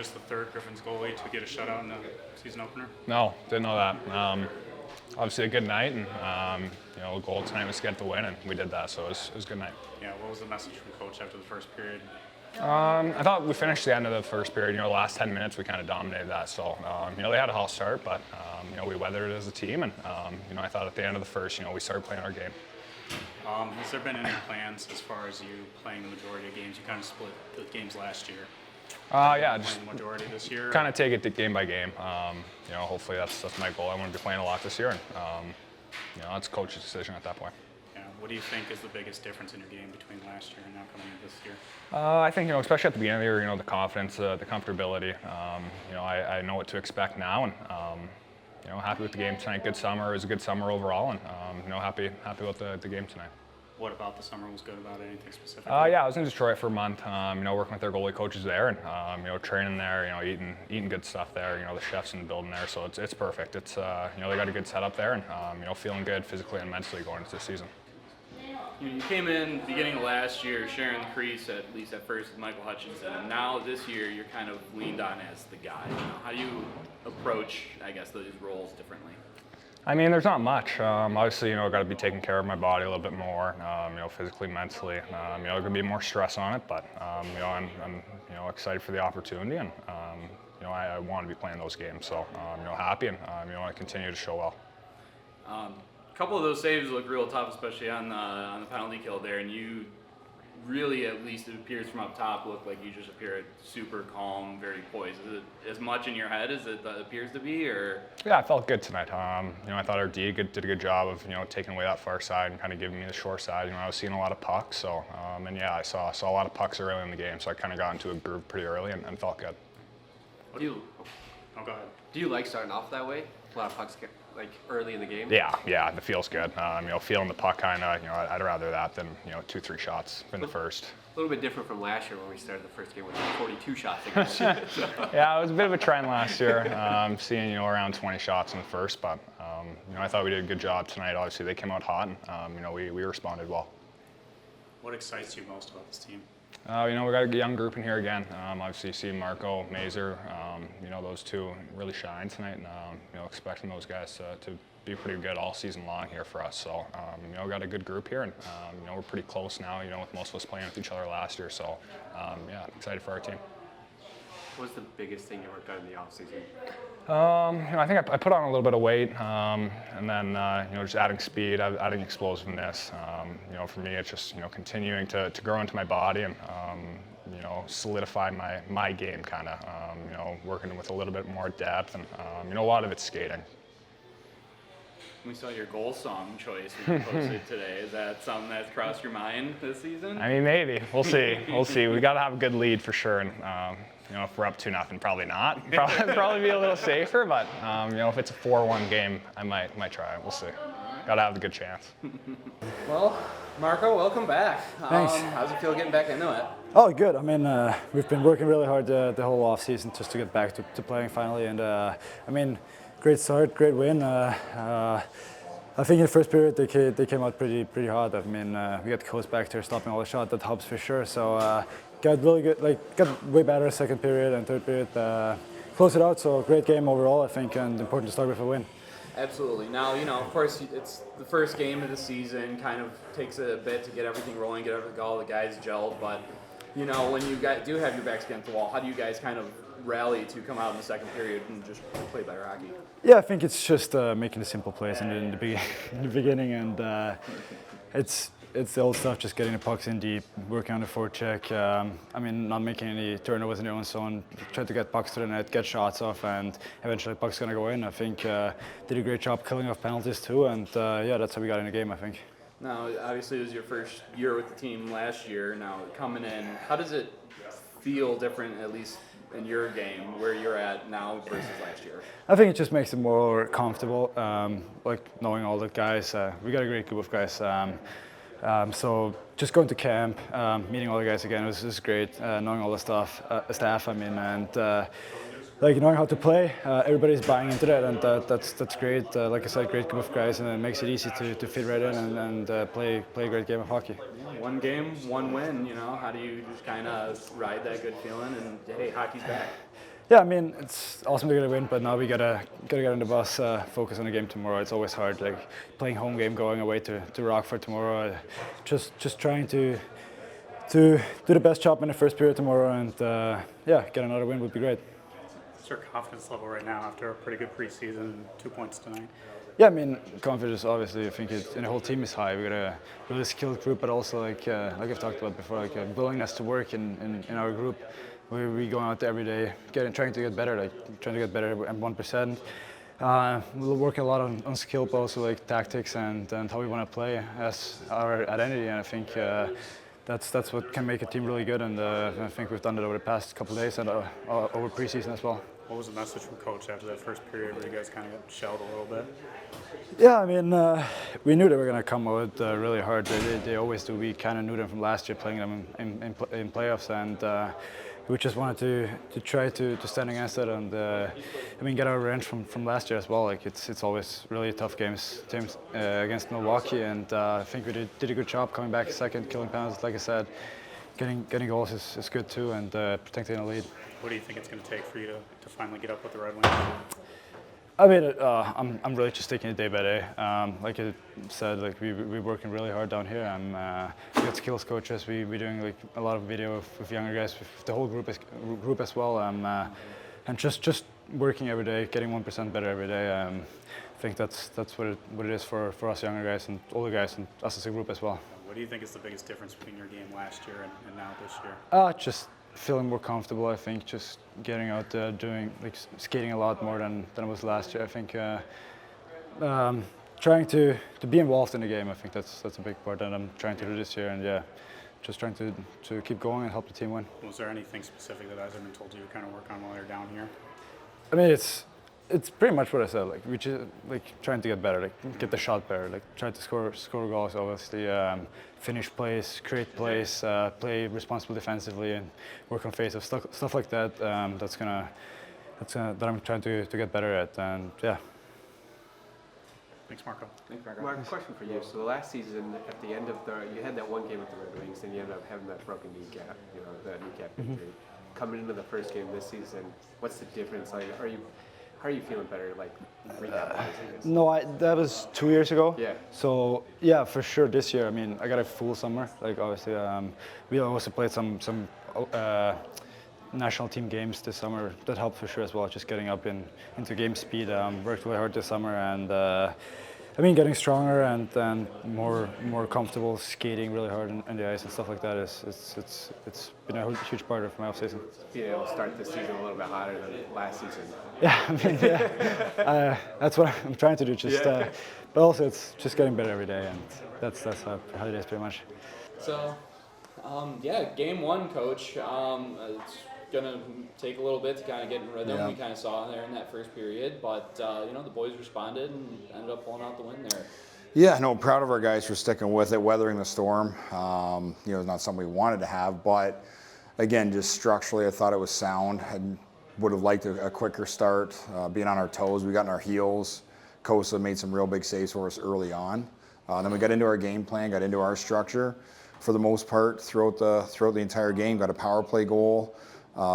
just the third Griffins goalie to get a shutout in the season opener? No, didn't know that. Obviously a good night, and the goal tonight was to get the win, and we did that, so it was a good night. Yeah, what was the message from Coach after the first period? I thought we finished the end of the first period. The last 10 minutes we kind of dominated that. So they had a hot start, but we weathered it as a team, and I thought at the end of the first, we started playing our game. Has there been any plans as far as you playing the majority of games? You kind of split the games last year. Yeah, just playing the majority this year. kind of take it game by game. Hopefully that's my goal. I want to be playing a lot this year, and that's coach's decision at that point. Yeah. What do you think is the biggest difference in your game between last year and now coming into this year? I think especially at the beginning of the year, the confidence, the comfortability. I know what to expect now, and happy with the game tonight. Good summer. It was a good summer overall, and happy with the game tonight. What about the summer was good about it? Anything specific? Yeah, I was in Detroit for a month. Working with their goalie coaches there, and training there. Eating good stuff there. The chefs in the building there, so it's perfect. It's they got a good setup there, and feeling good physically and mentally going into the season. You came in beginning of last year sharing the crease, at least at first, with Michael Hutchinson, and now this year you're kind of leaned on as the guy. How do you approach, I guess, those roles differently? There's not much. Obviously, I've got to be taking care of my body a little bit more, physically, mentally. There's going to be more stress on it, but, I'm excited for the opportunity, and, I want to be playing those games. So, happy, and, I continue to show well. A couple of those saves look real tough, especially on the penalty kill there, and you really, at least it appears from up top, look like you just appear super calm, very poised. Is it as much in your head as it appears to be, or? Yeah, I felt good tonight. I thought our D did a good job of taking away that far side and kind of giving me the short side. I was seeing a lot of pucks, so and yeah, I saw a lot of pucks early in the game, so I kind of got into a groove pretty early and felt good. Do you? Oh, go ahead. Do you like starting off that way? A lot of pucks early in the game? Yeah, it feels good. Feeling the puck kind of, I'd rather that than 2-3 shots in the first. A little bit different from last year when we started the first game with 42 shots against you. Yeah, it was a bit of a trend last year, seeing around 20 shots in the first, but I thought we did a good job tonight. Obviously, they came out hot, and we responded well. What excites you most about this team? We got a young group in here again. Obviously, you see Marco, Mazer, those two really shine tonight, and expecting those guys to be pretty good all season long here for us. So, we got a good group here, and we're pretty close now. With most of us playing with each other last year. So, yeah, excited for our team. What's the biggest thing you worked on in the offseason? I think I put on a little bit of weight, and then just adding speed, adding explosiveness. For me, it's just continuing to grow into my body and solidify my game, kind of. Working with a little bit more depth, and a lot of it's skating. We saw your goal song choice you posted today. Is that something that's crossed your mind this season? Maybe. We'll see. We got to have a good lead for sure, and if we're up 2-0, probably not. Probably be a little safer, but if it's a 4-1 game, I might try it. We'll see. Got to have a good chance. Well, Marco, welcome back. Thanks. How's it feel getting back into it? Oh, good. We've been working really hard the whole off season just to get back to playing finally, and great start, great win. I think in the first period they came out pretty hard. We got close back there, stopping all the shots. That helps for sure. So got really good, got way better second period and third period. Close it out. So great game overall, I think, and important to start with a win. Absolutely. Now, of course, it's the first game of the season. Kind of takes a bit to get everything rolling, get all the guys gelled. But when you guys do have your backs against the wall, how do you guys kind of rally to come out in the second period and just play better hockey? Yeah, I think it's just making the simple plays in the beginning, and it's the old stuff, just getting the pucks in deep, working on the forecheck. Not making any turnovers in your own zone, try to get pucks to the net, get shots off, and eventually puck's gonna go in. I think did a great job killing off penalties too, and that's how we got in the game, I think. Now, obviously, it was your first year with the team last year. Now, coming in, how does it feel different, at least in your game, where you're at now versus last year? I think it just makes it more comfortable, knowing all the guys. We got a great group of guys. So just going to camp, meeting all the guys again was great. Knowing all the staff. Knowing how to play. Everybody's buying into that, and that's great. Like I said, great group of guys, and it makes it easy to fit right in and play a great game of hockey. One game, one win. How do you just kind of ride that good feeling and hey, hockey's back? Yeah, I mean, it's awesome to get a win, but now we gotta get on the bus, focus on the game tomorrow. It's always hard, like playing home game, going away to Rockford tomorrow. Just trying to do the best job in the first period tomorrow, and yeah, get another win would be great. What's your confidence level right now after a pretty good preseason and 2 points tonight? Yeah, I mean, confidence obviously. I think the whole team is high. We got a really skilled group, but also like I've talked about before, like a willingness to work in our group. We go out there every day, trying to get better, trying to get better at 1%. We're working a lot on skill, but also like tactics and how we want to play as our identity. And I think that's what can make a team really good. And I think we've done it over the past couple of days and over preseason as well. What was the message from coach after that first period where you guys kind of got shelled a little bit? Yeah, I mean, we knew they were going to come out really hard. They always do. We kind of knew them from last year, playing them in playoffs, and we just wanted to try to stand against it and I mean get our revenge from last year as well. Like it's always really tough teams against Milwaukee, and I think we did a good job coming back second, killing penalties. Like I said, getting goals is good too, and protecting the lead. What do you think it's going to take for you to finally get up with the Red Wings? I mean, I'm really just taking it day by day. Like I said, like we're working really hard down here. We got skills coaches. We're doing like a lot of video with younger guys, with the whole group as well. And just working every day, getting 1% better every day. I think that's what it is for us younger guys and older guys and us as a group as well. What do you think is the biggest difference between your game last year and now this year? Just feeling more comfortable. I think just getting out there, doing like skating a lot more than it was last year. I think trying to be involved in the game. I think that's a big part that I'm trying to do this year, and yeah, just trying to keep going and help the team win. Was there anything specific that Eiserman told you to kind of work on while you're down here? I mean, it's pretty much what I said. Like we just like trying to get better, like get the shot better, like try to score goals. Obviously, finish plays, create plays, play responsible defensively, and work on face-off stuff like that. That I'm trying to get better at, and yeah. Thanks, Marco. Thanks, Marco. Mark, question for you. So the last season, at the end of you had that one game with the Red Wings, and you ended up having that broken kneecap, the kneecap injury. Coming into the first game this season, what's the difference? Like, how are you feeling better, like rehab-wise, I guess? No, that was 2 years ago. Yeah. So yeah, for sure this year. I mean, I got a full summer. Like obviously, we also played some national team games this summer. That helped for sure as well. Just getting up into game speed. Worked really hard this summer, and I mean, getting stronger and more comfortable skating really hard on the ice and stuff like that. It's been a huge part of my off season. Being able to start this season a little bit hotter than last season. Yeah, I mean, yeah, that's what I'm trying to do. Just, but also it's just getting better every day, and that's how it is pretty much. So, yeah, game one, coach. It's gonna take a little bit to kind of get in rhythm. Yeah. We kind of saw there in that first period, but the boys responded and ended up pulling out the win there. Yeah, no, proud of our guys for sticking with it, weathering the storm. It's not something we wanted to have, but again, just structurally, I thought it was sound. I would have liked a quicker start, being on our toes. We got on our heels. Kosa made some real big saves for us early on. Then we got into our game plan, got into our structure. For the most part, throughout the entire game, got a power play goal.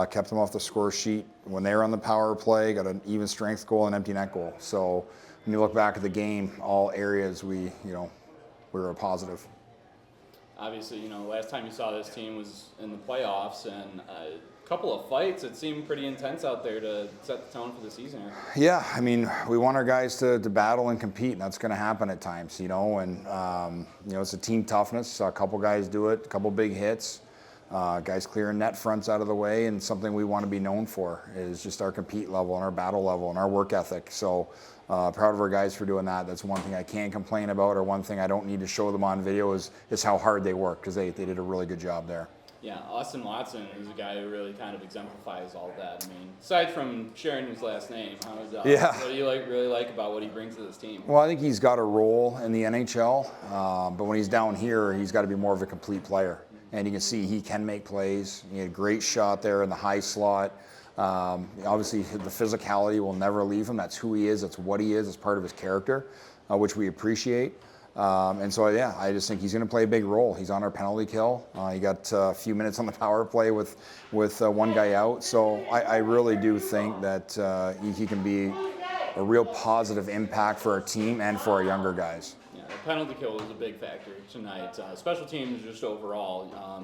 Kept them off the score sheet. When they were on the power play, got an even strength goal and empty net goal. So when you look back at the game, all areas we were a positive. Obviously, last time you saw this team was in the playoffs, and a couple of fights. It seemed pretty intense out there to set the tone for the season here. Yeah, I mean, we want our guys to battle and compete, and that's going to happen at times, and it's a team toughness. Saw a couple guys do it, a couple big hits. Guys clearing net fronts out of the way, and something we want to be known for is just our compete level and our battle level and our work ethic. So proud of our guys for doing that. That's one thing I can't complain about, or one thing I don't need to show them on video is how hard they work, because they did a really good job there. Yeah, Austin Watson is a guy who really kind of exemplifies all that. I mean, aside from sharing his last name, what do you really like about what he brings to this team? Well, I think he's got a role in the NHL, but when he's down here, he's got to be more of a complete player. And you can see he can make plays. He had a great shot there in the high slot. Obviously, the physicality will never leave him. That's who he is. That's what he is. It's part of his character, which we appreciate. And so, yeah, I just think he's going to play a big role. He's on our penalty kill. He got a few minutes on the power play with one guy out. So I really do think that he can be a real positive impact for our team and for our younger guys. Yeah, the penalty kill was a big factor tonight. Special teams just overall,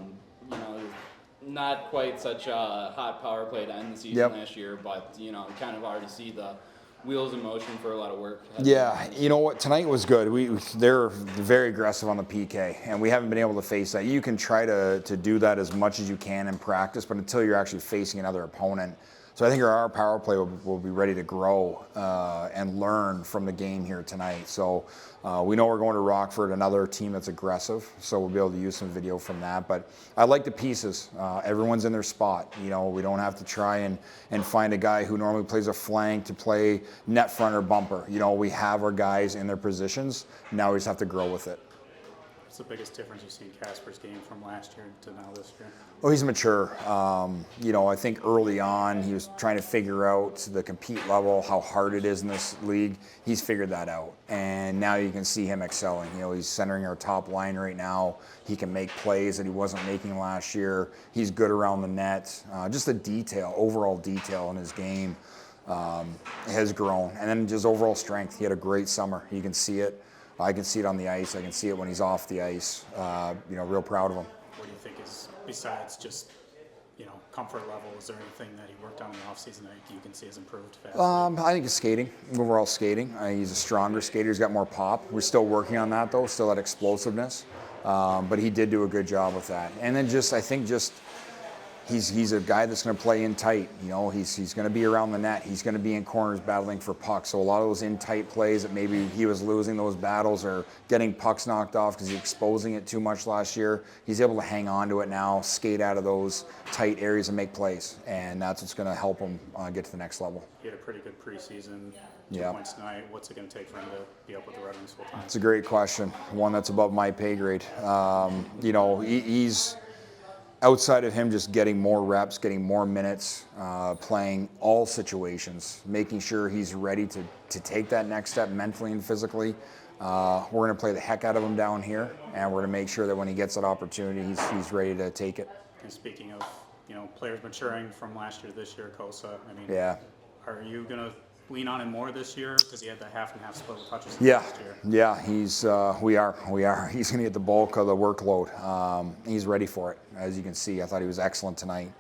not quite such a hot power play to end the season last year, but you kind of already see the wheels in motion for a lot of work. Yeah, you know what? Tonight was good. They're very aggressive on the PK, and we haven't been able to face that. You can try to do that as much as you can in practice, but until you're actually facing another opponent. So I think our power play will be ready to grow and learn from the game here tonight. So we know we're going to Rockford, another team that's aggressive, so we'll be able to use some video from that. But I like the pieces. Everyone's in their spot. We don't have to try and find a guy who normally plays a flank to play net front or bumper. We have our guys in their positions. Now we just have to grow with it. What's the biggest difference you see in Casper's game from last year to now this year? Oh, he's mature. I think early on he was trying to figure out the compete level, how hard it is in this league. He's figured that out, and now you can see him excelling. He's centering our top line right now. He can make plays that he wasn't making last year. He's good around the net. Just the overall detail in his game has grown, and then just overall strength. He had a great summer. You can see it. I can see it on the ice. I can see it when he's off the ice. Real proud of him. What do you think is, besides just, comfort level, is there anything that he worked on in the offseason that you can see has improved fast? I think his skating, overall skating. He's a stronger skater. He's got more pop. We're still working on that, though, still that explosiveness. But he did do a good job with that. And then I think he's a guy that's going to play in tight. He's going to be around the net. He's going to be in corners battling for pucks. So a lot of those in tight plays that maybe he was losing those battles or getting pucks knocked off because he's exposing it too much last year, he's able to hang on to it now, skate out of those tight areas and make plays. And that's what's going to help him get to the next level. He had a pretty good preseason. 2 Yeah. points tonight. What's it going to take for him to be up with the Red Wings full time? It's a great question. One that's above my pay grade. He's outside of him just getting more reps, getting more minutes, playing all situations, making sure he's ready to take that next step mentally and physically. We're going to play the heck out of him down here, and we're going to make sure that when he gets that opportunity, he's ready to take it. And speaking of, players maturing from last year to this year, Kosa, Yeah. Are you going to lean on him more this year because he had the half and half split with Hutchinson Yeah, last year? yeah. We are. He's going to get the bulk of the workload. He's ready for it, as you can see. I thought he was excellent tonight.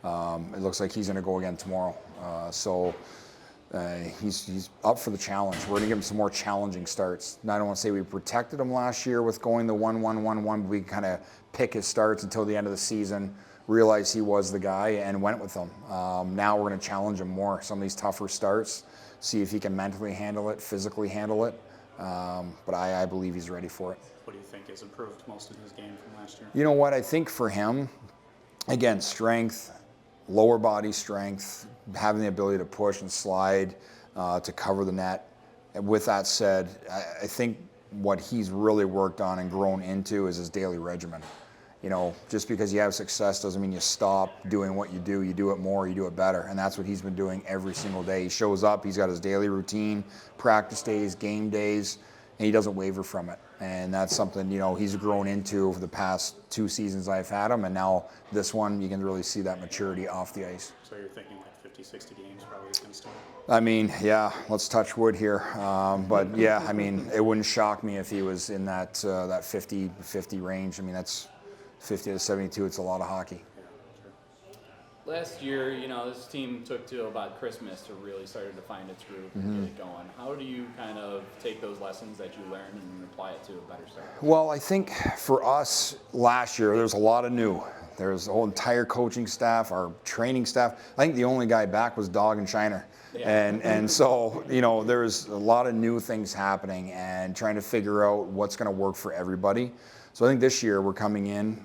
It looks like he's going to go again tomorrow. He's up for the challenge. We're going to give him some more challenging starts. Now, I don't want to say we protected him last year with going the 1-1-1-1, but we kind of pick his starts until the end of the season, realized he was the guy, and went with him. Now we're going to challenge him more, some of these tougher starts, see if he can mentally handle it, physically handle it. But I believe he's ready for it. What do you think has improved most in his game from last year? You know what? I think for him, again, strength, lower body strength, having the ability to push and slide to cover the net. And with that said, I think what he's really worked on and grown into is his daily regimen. Just because you have success doesn't mean you stop doing what you do. You do it more, you do it better. And that's what he's been doing every single day. He shows up, he's got his daily routine, practice days, game days, and he doesn't waver from it. And that's something, he's grown into over the past 2 seasons I've had him. And now this one, you can really see that maturity off the ice. So you're thinking like 50, 60 games probably is going to start? Yeah, let's touch wood here. But yeah, it wouldn't shock me if he was in that 50 range. That's 50 to 72, it's a lot of hockey. Yeah, sure. Last year, this team took to about Christmas to really start to find its groove and get it going. How do you kind of take those lessons that you learned and apply it to a better start? Well, I think for us last year, there's a lot of new. There's the whole entire coaching staff, our training staff. I think the only guy back was Dog and Shiner. Yeah. And so, there's a lot of new things happening and trying to figure out what's going to work for everybody. So I think this year we're coming in,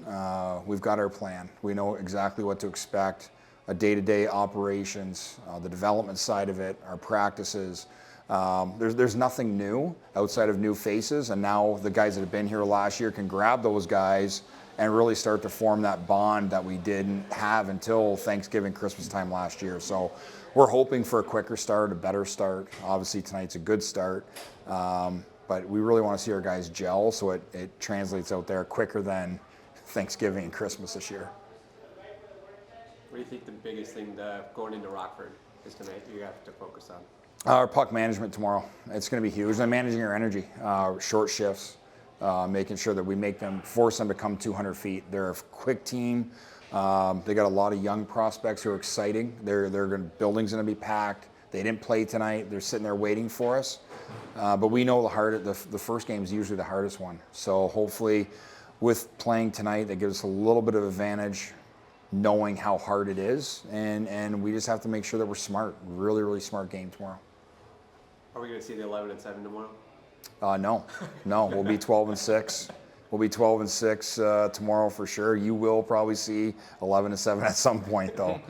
we've got our plan. We know exactly what to expect, day-to-day operations, the development side of it, our practices. There's nothing new outside of new faces, and now the guys that have been here last year can grab those guys and really start to form that bond that we didn't have until Thanksgiving, Christmas time last year. So we're hoping for a quicker start, a better start. Obviously tonight's a good start. but we really want to see our guys gel so it translates out there quicker than Thanksgiving and Christmas this year. What do you think the biggest thing going into Rockford is tonight you have to focus on? Our puck management tomorrow. It's going to be huge. And managing our energy, short shifts, making sure that we force them to come 200 feet. They're a quick team. They got a lot of young prospects who are exciting. Building's going to be packed. They didn't play tonight. They're sitting there waiting for us. But we know the first game is usually the hardest one. So hopefully, with playing tonight, that gives us a little bit of advantage, knowing how hard it is, and we just have to make sure that we're smart. Really, really smart game tomorrow. Are we going to see the 11-7 tomorrow? No, we'll be 12-6. We'll be 12-6 tomorrow for sure. You will probably see 11-7 at some point, though.